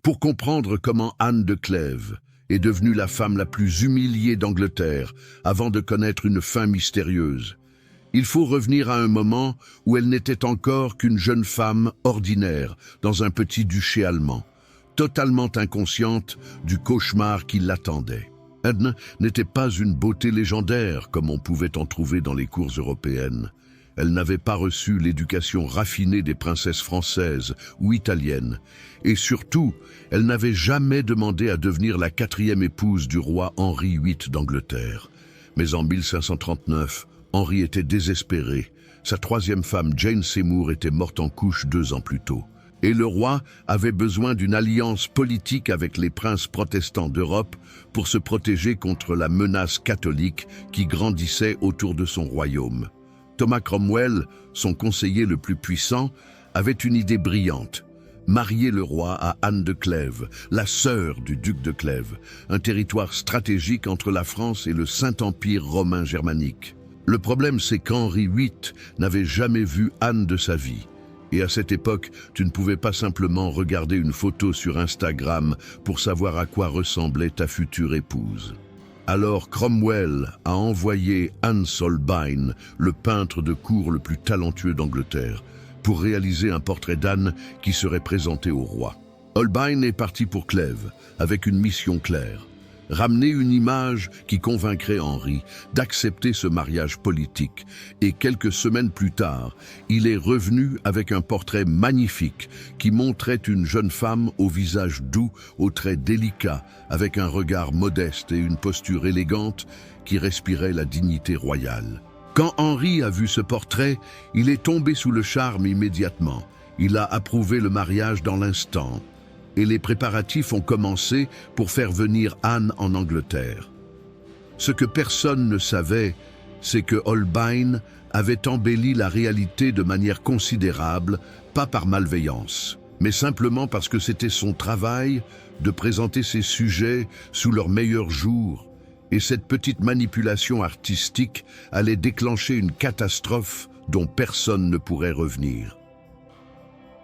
Pour comprendre comment Anne de Clèves est devenue la femme la plus humiliée d'Angleterre avant de connaître une fin mystérieuse, il faut revenir à un moment où elle n'était encore qu'une jeune femme ordinaire dans un petit duché allemand, totalement inconsciente du cauchemar qui l'attendait. Anne n'était pas une beauté légendaire comme on pouvait en trouver dans les cours européennes. Elle n'avait pas reçu l'éducation raffinée des princesses françaises ou italiennes. Et surtout, elle n'avait jamais demandé à devenir la 4e épouse du roi Henri VIII d'Angleterre. Mais en 1539, Henri était désespéré. Sa 3e femme, Jane Seymour, était morte en couche 2 ans plus tôt. Et le roi avait besoin d'une alliance politique avec les princes protestants d'Europe pour se protéger contre la menace catholique qui grandissait autour de son royaume. Thomas Cromwell, son conseiller le plus puissant, avait une idée brillante: marier le roi à Anne de Clèves, la sœur du duc de Clèves, un territoire stratégique entre la France et le Saint-Empire romain germanique. Le problème, c'est qu'Henri VIII n'avait jamais vu Anne de sa vie. Et à cette époque, tu ne pouvais pas simplement regarder une photo sur Instagram pour savoir à quoi ressemblait ta future épouse. Alors Cromwell a envoyé Hans Holbein, le peintre de cour le plus talentueux d'Angleterre, pour réaliser un portrait d'Anne qui serait présenté au roi. Holbein est parti pour Clèves, avec une mission claire: ramener une image qui convaincrait Henri d'accepter ce mariage politique. Et quelques semaines plus tard, il est revenu avec un portrait magnifique qui montrait une jeune femme au visage doux, aux traits délicats, avec un regard modeste et une posture élégante qui respirait la dignité royale. Quand Henri a vu ce portrait, il est tombé sous le charme immédiatement. Il a approuvé le mariage dans l'instant. Et les préparatifs ont commencé pour faire venir Anne en Angleterre. Ce que personne ne savait, c'est que Holbein avait embelli la réalité de manière considérable, pas par malveillance, mais simplement parce que c'était son travail de présenter ses sujets sous leur meilleur jour, et cette petite manipulation artistique allait déclencher une catastrophe dont personne ne pourrait revenir.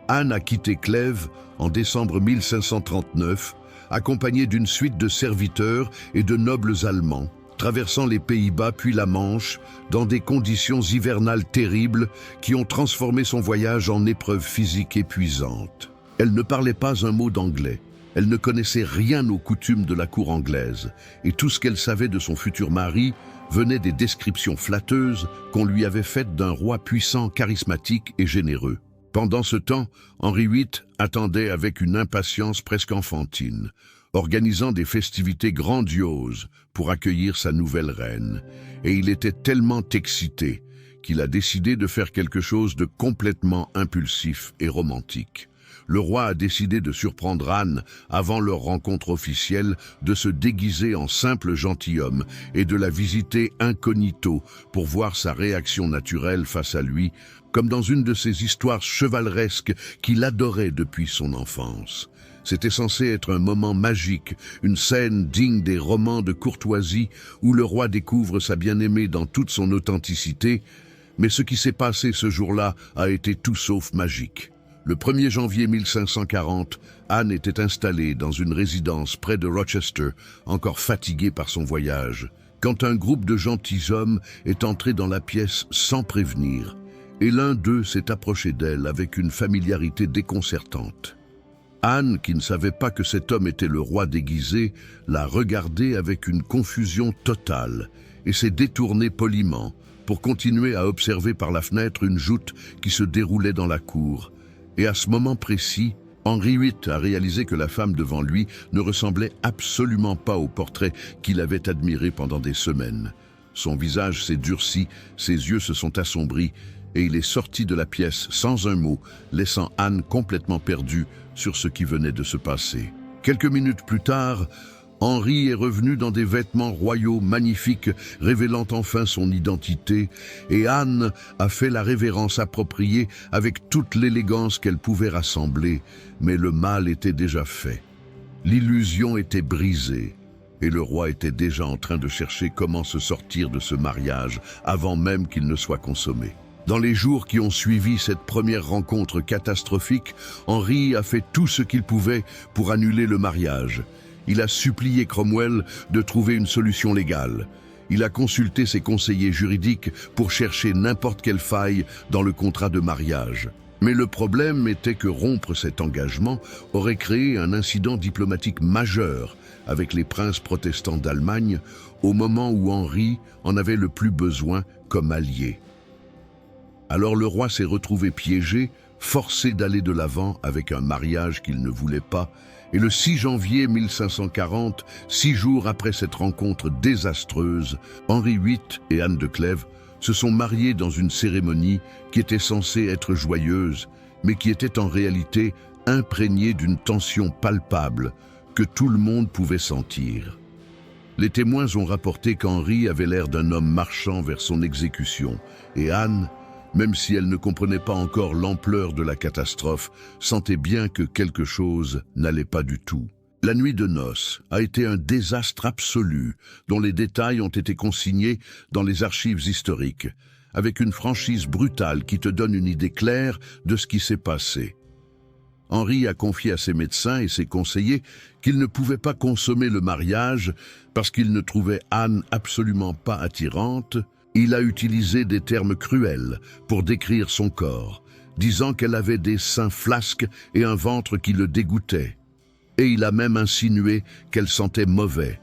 Anne a quitté Clèves en décembre 1539, accompagnée d'une suite de serviteurs et de nobles allemands, traversant les Pays-Bas puis la Manche, dans des conditions hivernales terribles qui ont transformé son voyage en épreuve physique épuisante. Elle ne parlait pas un mot d'anglais, elle ne connaissait rien aux coutumes de la cour anglaise, et tout ce qu'elle savait de son futur mari venait des descriptions flatteuses qu'on lui avait faites d'un roi puissant, charismatique et généreux. Pendant ce temps, Henri VIII attendait avec une impatience presque enfantine, organisant des festivités grandioses pour accueillir sa nouvelle reine. Et il était tellement excité qu'il a décidé de faire quelque chose de complètement impulsif et romantique. Le roi a décidé de surprendre Anne avant leur rencontre officielle, de se déguiser en simple gentilhomme et de la visiter incognito pour voir sa réaction naturelle face à lui, comme dans une de ces histoires chevaleresques qu'il adorait depuis son enfance. C'était censé être un moment magique, une scène digne des romans de courtoisie où le roi découvre sa bien-aimée dans toute son authenticité, mais ce qui s'est passé ce jour-là a été tout sauf magique. Le 1er janvier 1540, Anne était installée dans une résidence près de Rochester, encore fatiguée par son voyage, quand un groupe de gentilshommes est entré dans la pièce sans prévenir, et l'un d'eux s'est approché d'elle avec une familiarité déconcertante. Anne, qui ne savait pas que cet homme était le roi déguisé, l'a regardé avec une confusion totale et s'est détournée poliment pour continuer à observer par la fenêtre une joute qui se déroulait dans la cour. Et à ce moment précis, Henri VIII a réalisé que la femme devant lui ne ressemblait absolument pas au portrait qu'il avait admiré pendant des semaines. Son visage s'est durci, ses yeux se sont assombris, et il est sorti de la pièce sans un mot, laissant Anne complètement perdue sur ce qui venait de se passer. Quelques minutes plus tard, Henri est revenu dans des vêtements royaux magnifiques, révélant enfin son identité, et Anne a fait la révérence appropriée avec toute l'élégance qu'elle pouvait rassembler, mais le mal était déjà fait. L'illusion était brisée, et le roi était déjà en train de chercher comment se sortir de ce mariage avant même qu'il ne soit consommé. Dans les jours qui ont suivi cette première rencontre catastrophique, Henri a fait tout ce qu'il pouvait pour annuler le mariage. Il a supplié Cromwell de trouver une solution légale. Il a consulté ses conseillers juridiques pour chercher n'importe quelle faille dans le contrat de mariage. Mais le problème était que rompre cet engagement aurait créé un incident diplomatique majeur avec les princes protestants d'Allemagne au moment où Henri en avait le plus besoin comme allié. Alors le roi s'est retrouvé piégé, forcé d'aller de l'avant avec un mariage qu'il ne voulait pas, et le 6 janvier 1540, 6 jours après cette rencontre désastreuse, Henri VIII et Anne de Clèves se sont mariés dans une cérémonie qui était censée être joyeuse, mais qui était en réalité imprégnée d'une tension palpable que tout le monde pouvait sentir. Les témoins ont rapporté qu'Henri avait l'air d'un homme marchant vers son exécution, et Anne, même si elle ne comprenait pas encore l'ampleur de la catastrophe, sentait bien que quelque chose n'allait pas du tout. La nuit de noces a été un désastre absolu, dont les détails ont été consignés dans les archives historiques, avec une franchise brutale qui te donne une idée claire de ce qui s'est passé. Henri a confié à ses médecins et ses conseillers qu'il ne pouvait pas consommer le mariage parce qu'il ne trouvait Anne absolument pas attirante. Il a utilisé des termes cruels pour décrire son corps, disant qu'elle avait des seins flasques et un ventre qui le dégoûtait. Et il a même insinué qu'elle sentait mauvais,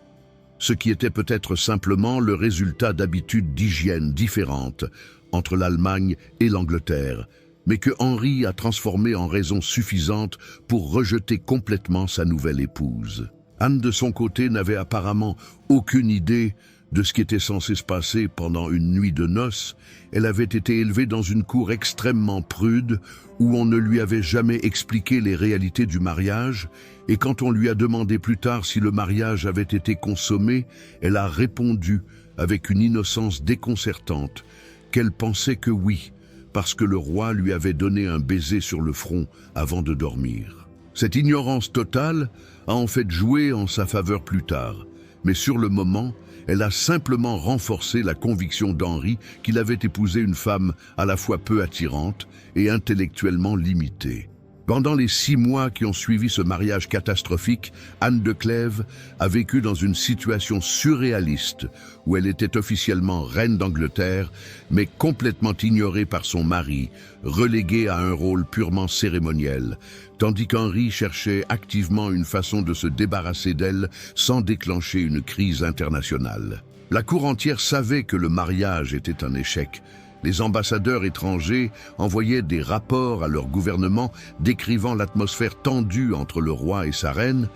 ce qui était peut-être simplement le résultat d'habitudes d'hygiène différentes entre l'Allemagne et l'Angleterre, mais que Henri a transformé en raison suffisante pour rejeter complètement sa nouvelle épouse. Anne, de son côté, n'avait apparemment aucune idée de ce qui était censé se passer pendant une nuit de noces. Elle avait été élevée dans une cour extrêmement prude où on ne lui avait jamais expliqué les réalités du mariage, et quand on lui a demandé plus tard si le mariage avait été consommé, elle a répondu avec une innocence déconcertante qu'elle pensait que oui, parce que le roi lui avait donné un baiser sur le front avant de dormir. Cette ignorance totale a en fait joué en sa faveur plus tard, mais sur le moment, elle a simplement renforcé la conviction d'Henri qu'il avait épousé une femme à la fois peu attirante et intellectuellement limitée. Pendant les 6 mois qui ont suivi ce mariage catastrophique, Anne de Clèves a vécu dans une situation surréaliste où elle était officiellement reine d'Angleterre, mais complètement ignorée par son mari, reléguée à un rôle purement cérémoniel, tandis qu'Henri cherchait activement une façon de se débarrasser d'elle sans déclencher une crise internationale. La cour entière savait que le mariage était un échec. Les ambassadeurs étrangers envoyaient des rapports à leur gouvernement décrivant l'atmosphère tendue entre le roi et sa reine,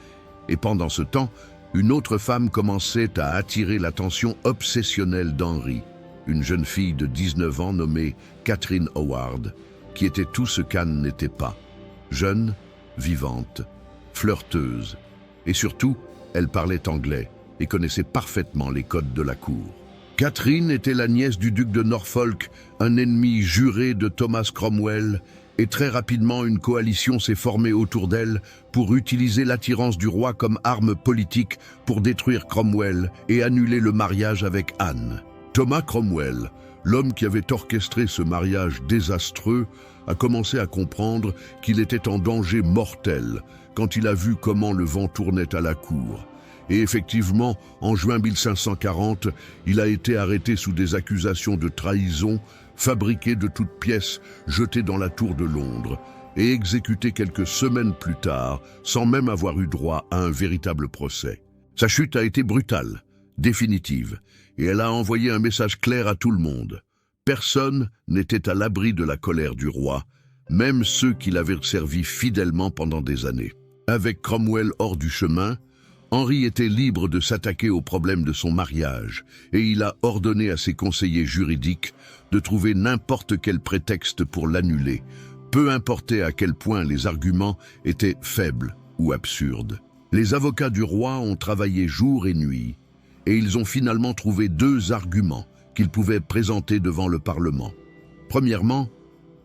et pendant ce temps, une autre femme commençait à attirer l'attention obsessionnelle d'Henri, une jeune fille de 19 ans nommée Catherine Howard, qui était tout ce qu'Anne n'était pas. Jeune, vivante, flirteuse, et surtout, elle parlait anglais et connaissait parfaitement les codes de la cour. Catherine était la nièce du duc de Norfolk, un ennemi juré de Thomas Cromwell, et très rapidement une coalition s'est formée autour d'elle pour utiliser l'attirance du roi comme arme politique pour détruire Cromwell et annuler le mariage avec Anne. Thomas Cromwell, l'homme qui avait orchestré ce mariage désastreux, a commencé à comprendre qu'il était en danger mortel quand il a vu comment le vent tournait à la cour. Et effectivement, en juin 1540, il a été arrêté sous des accusations de trahison, fabriqué de toutes pièces, jeté dans la tour de Londres, et exécuté quelques semaines plus tard, sans même avoir eu droit à un véritable procès. Sa chute a été brutale, définitive, et elle a envoyé un message clair à tout le monde. Personne n'était à l'abri de la colère du roi, même ceux qui l'avaient servi fidèlement pendant des années. Avec Cromwell hors du chemin, Henri était libre de s'attaquer au problème de son mariage, et il a ordonné à ses conseillers juridiques de trouver n'importe quel prétexte pour l'annuler, peu importait à quel point les arguments étaient faibles ou absurdes. Les avocats du roi ont travaillé jour et nuit, et ils ont finalement trouvé 2 arguments qu'ils pouvaient présenter devant le Parlement. Premièrement,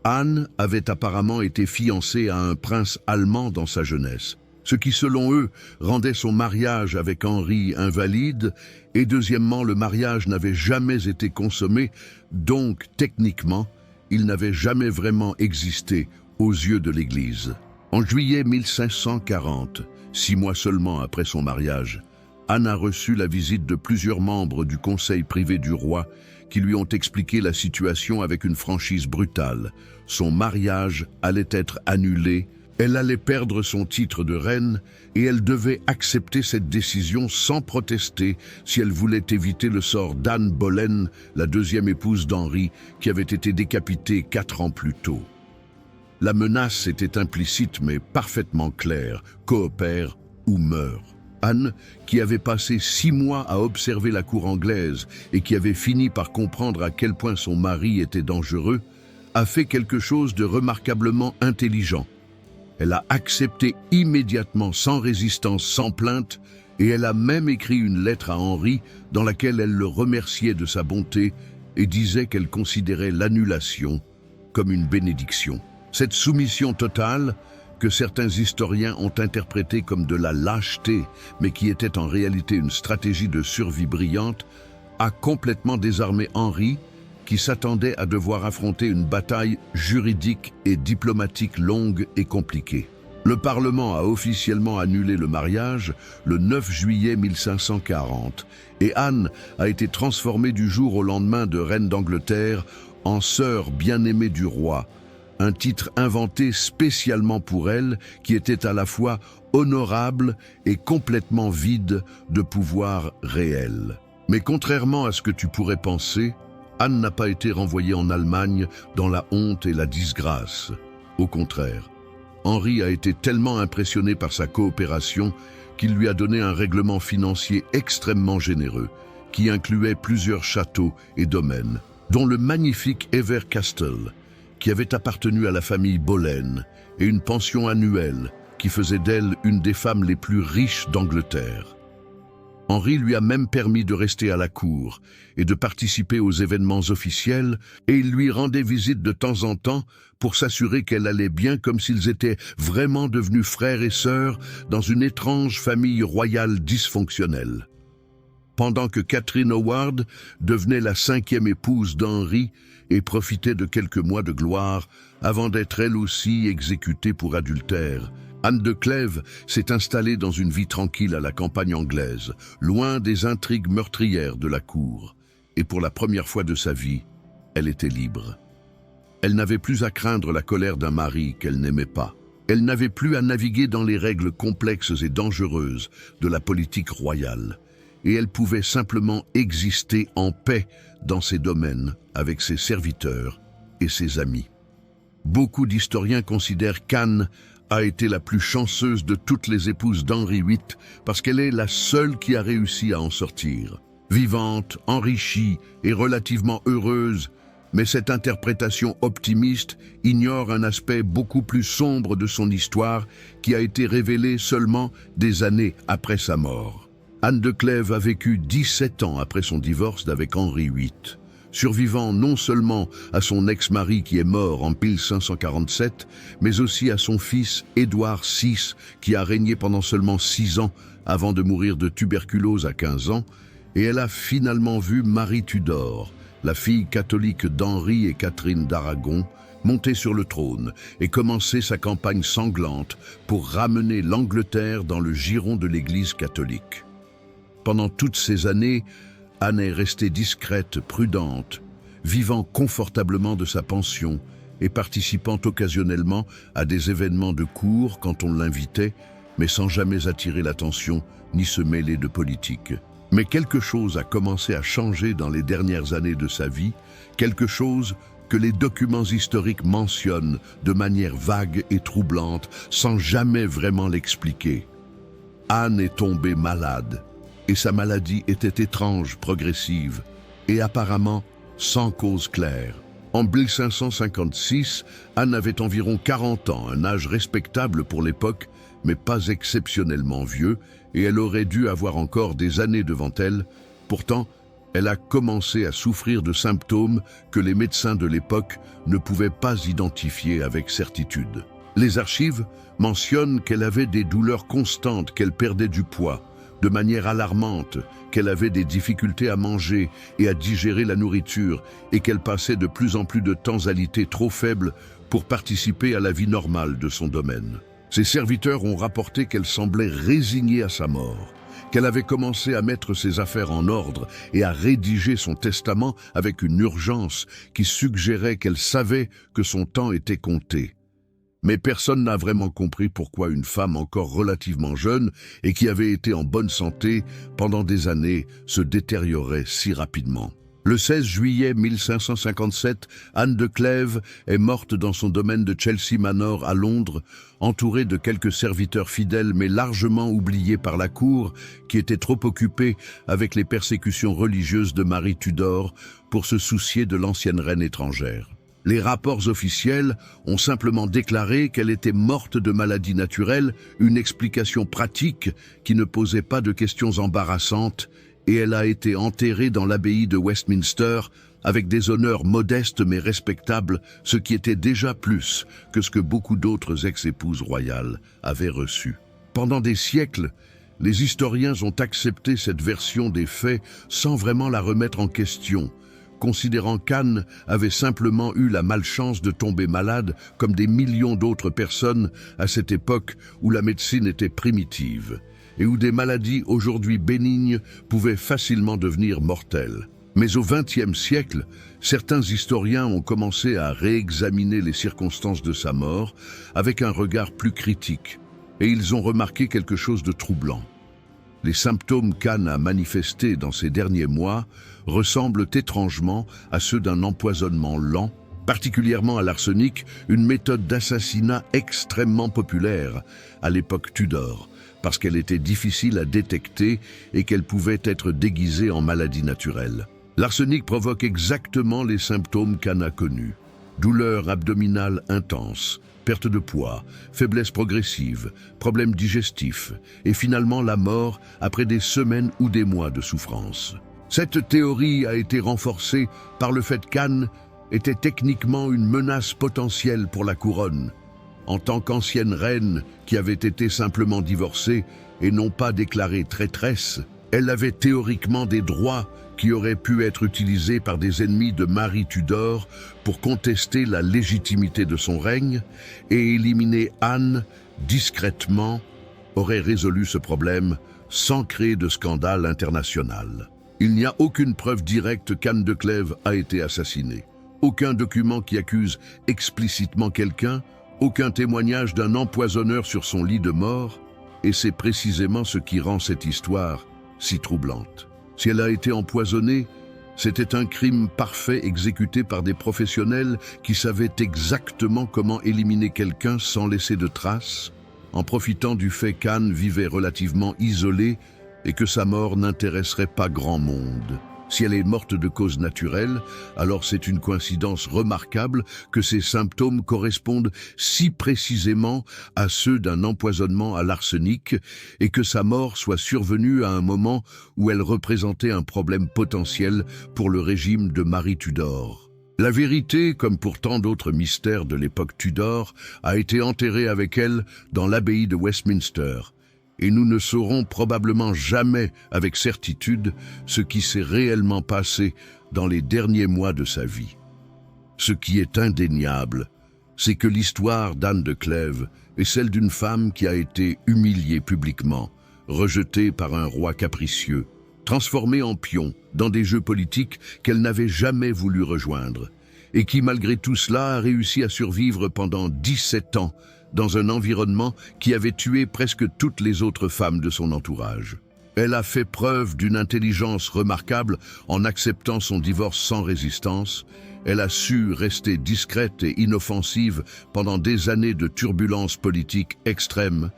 Anne avait apparemment été fiancée à un prince allemand dans sa jeunesse, ce qui, selon eux, rendait son mariage avec Henri invalide, et deuxièmement, le mariage n'avait jamais été consommé, donc, techniquement, il n'avait jamais vraiment existé aux yeux de l'Église. En juillet 1540, 6 mois seulement après son mariage, Anne a reçu la visite de plusieurs membres du conseil privé du roi qui lui ont expliqué la situation avec une franchise brutale. Son mariage allait être annulé, elle allait perdre son titre de reine et elle devait accepter cette décision sans protester si elle voulait éviter le sort d'Anne Boleyn, la deuxième épouse d'Henri, qui avait été décapitée 4 ans plus tôt. La menace était implicite mais parfaitement claire, coopère ou meurt. Anne, qui avait passé 6 mois à observer la cour anglaise et qui avait fini par comprendre à quel point son mari était dangereux, a fait quelque chose de remarquablement intelligent. Elle a accepté immédiatement, sans résistance, sans plainte, et elle a même écrit une lettre à Henri dans laquelle elle le remerciait de sa bonté et disait qu'elle considérait l'annulation comme une bénédiction. Cette soumission totale, que certains historiens ont interprétée comme de la lâcheté, mais qui était en réalité une stratégie de survie brillante, a complètement désarmé Henri, qui s'attendait à devoir affronter une bataille juridique et diplomatique longue et compliquée. Le Parlement a officiellement annulé le mariage le 9 juillet 1540 et Anne a été transformée du jour au lendemain de reine d'Angleterre en sœur bien-aimée du roi, un titre inventé spécialement pour elle qui était à la fois honorable et complètement vide de pouvoir réel. Mais contrairement à ce que tu pourrais penser, Anne n'a pas été renvoyée en Allemagne dans la honte et la disgrâce. Au contraire, Henri a été tellement impressionné par sa coopération qu'il lui a donné un règlement financier extrêmement généreux, qui incluait plusieurs châteaux et domaines, dont le magnifique Hever Castle, qui avait appartenu à la famille Boleyn, et une pension annuelle qui faisait d'elle une des femmes les plus riches d'Angleterre. Henri lui a même permis de rester à la cour et de participer aux événements officiels, et il lui rendait visite de temps en temps pour s'assurer qu'elle allait bien, comme s'ils étaient vraiment devenus frères et sœurs dans une étrange famille royale dysfonctionnelle. Pendant que Catherine Howard devenait la 5e épouse d'Henri et profitait de quelques mois de gloire avant d'être elle aussi exécutée pour adultère, Anne de Clèves s'est installée dans une vie tranquille à la campagne anglaise, loin des intrigues meurtrières de la cour. Et pour la première fois de sa vie, elle était libre. Elle n'avait plus à craindre la colère d'un mari qu'elle n'aimait pas. Elle n'avait plus à naviguer dans les règles complexes et dangereuses de la politique royale. Et elle pouvait simplement exister en paix dans ses domaines avec ses serviteurs et ses amis. Beaucoup d'historiens considèrent qu'Anne a été la plus chanceuse de toutes les épouses d'Henri VIII parce qu'elle est la seule qui a réussi à en sortir. Vivante, enrichie et relativement heureuse, mais cette interprétation optimiste ignore un aspect beaucoup plus sombre de son histoire qui a été révélé seulement des années après sa mort. Anne de Clèves a vécu 17 ans après son divorce d'avec Henri VIII, survivant non seulement à son ex-mari qui est mort en 1547, mais aussi à son fils Édouard VI, qui a régné pendant seulement 6 ans avant de mourir de tuberculose à 15 ans, et elle a finalement vu Marie Tudor, la fille catholique d'Henri et Catherine d'Aragon, monter sur le trône et commencer sa campagne sanglante pour ramener l'Angleterre dans le giron de l'Église catholique. Pendant toutes ces années, Anne est restée discrète, prudente, vivant confortablement de sa pension et participant occasionnellement à des événements de cour quand on l'invitait, mais sans jamais attirer l'attention ni se mêler de politique. Mais quelque chose a commencé à changer dans les dernières années de sa vie, quelque chose que les documents historiques mentionnent de manière vague et troublante, sans jamais vraiment l'expliquer. Anne est tombée malade. Et sa maladie était étrange, progressive, et apparemment sans cause claire. En 1556, Anne avait environ 40 ans, un âge respectable pour l'époque, mais pas exceptionnellement vieux, et elle aurait dû avoir encore des années devant elle. Pourtant, elle a commencé à souffrir de symptômes que les médecins de l'époque ne pouvaient pas identifier avec certitude. Les archives mentionnent qu'elle avait des douleurs constantes, qu'elle perdait du poids, de manière alarmante, qu'elle avait des difficultés à manger et à digérer la nourriture et qu'elle passait de plus en plus de temps alitée trop faible pour participer à la vie normale de son domaine. Ses serviteurs ont rapporté qu'elle semblait résignée à sa mort, qu'elle avait commencé à mettre ses affaires en ordre et à rédiger son testament avec une urgence qui suggérait qu'elle savait que son temps était compté. Mais personne n'a vraiment compris pourquoi une femme encore relativement jeune et qui avait été en bonne santé pendant des années se détériorait si rapidement. Le 16 juillet 1557, Anne de Clèves est morte dans son domaine de Chelsea Manor à Londres, entourée de quelques serviteurs fidèles mais largement oubliés par la cour, qui était trop occupée avec les persécutions religieuses de Marie Tudor pour se soucier de l'ancienne reine étrangère. Les rapports officiels ont simplement déclaré qu'elle était morte de maladie naturelle, une explication pratique qui ne posait pas de questions embarrassantes, et elle a été enterrée dans l'abbaye de Westminster avec des honneurs modestes mais respectables, ce qui était déjà plus que ce que beaucoup d'autres ex-épouses royales avaient reçu. Pendant des siècles, les historiens ont accepté cette version des faits sans vraiment la remettre en question, considérant qu'Anne avait simplement eu la malchance de tomber malade comme des millions d'autres personnes à cette époque où la médecine était primitive et où des maladies aujourd'hui bénignes pouvaient facilement devenir mortelles. Mais au XXe siècle, certains historiens ont commencé à réexaminer les circonstances de sa mort avec un regard plus critique, et ils ont remarqué quelque chose de troublant. Les symptômes qu'Anne a manifestés dans ces derniers mois ressemblent étrangement à ceux d'un empoisonnement lent, particulièrement à l'arsenic, une méthode d'assassinat extrêmement populaire à l'époque Tudor, parce qu'elle était difficile à détecter et qu'elle pouvait être déguisée en maladie naturelle. L'arsenic provoque exactement les symptômes qu'Anne a connus. Douleur abdominale intense, perte de poids, faiblesse progressive, problèmes digestifs et finalement la mort après des semaines ou des mois de souffrance. Cette théorie a été renforcée par le fait qu'Anne était techniquement une menace potentielle pour la couronne. En tant qu'ancienne reine qui avait été simplement divorcée et non pas déclarée traîtresse, elle avait théoriquement des droits qui auraient pu être utilisés par des ennemis de Marie Tudor pour contester la légitimité de son règne, et éliminer Anne discrètement aurait résolu ce problème sans créer de scandale international. Il n'y a aucune preuve directe qu'Anne de Clèves a été assassinée. Aucun document qui accuse explicitement quelqu'un, aucun témoignage d'un empoisonneur sur son lit de mort, et c'est précisément ce qui rend cette histoire si troublante. Si elle a été empoisonnée, c'était un crime parfait exécuté par des professionnels qui savaient exactement comment éliminer quelqu'un sans laisser de traces, en profitant du fait qu'Anne vivait relativement isolée et que sa mort n'intéresserait pas grand monde. Si elle est morte de cause naturelle, alors c'est une coïncidence remarquable que ces symptômes correspondent si précisément à ceux d'un empoisonnement à l'arsenic et que sa mort soit survenue à un moment où elle représentait un problème potentiel pour le régime de Marie Tudor. La vérité, comme pour tant d'autres mystères de l'époque Tudor, a été enterrée avec elle dans l'abbaye de Westminster. Et nous ne saurons probablement jamais avec certitude ce qui s'est réellement passé dans les derniers mois de sa vie. Ce qui est indéniable, c'est que l'histoire d'Anne de Clèves est celle d'une femme qui a été humiliée publiquement, rejetée par un roi capricieux, transformée en pion dans des jeux politiques qu'elle n'avait jamais voulu rejoindre, et qui malgré tout cela a réussi à survivre pendant 17 ans dans un environnement qui avait tué presque toutes les autres femmes de son entourage. Elle a fait preuve d'une intelligence remarquable en acceptant son divorce sans résistance. Elle a su rester discrète et inoffensive pendant des années de turbulences politiques extrêmes,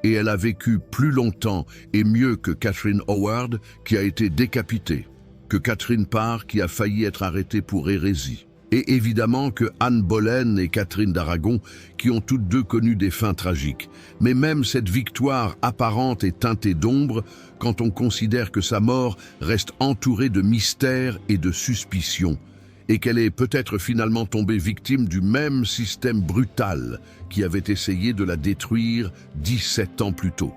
et elle a vécu plus longtemps et mieux que Catherine Howard, qui a été décapitée, que Catherine Parr, qui a failli être arrêtée pour hérésie, et évidemment que Anne Boleyn et Catherine d'Aragon, qui ont toutes deux connu des fins tragiques. Mais même cette victoire apparente est teintée d'ombre quand on considère que sa mort reste entourée de mystères et de suspicions, et qu'elle est peut-être finalement tombée victime du même système brutal qui avait essayé de la détruire 17 ans plus tôt.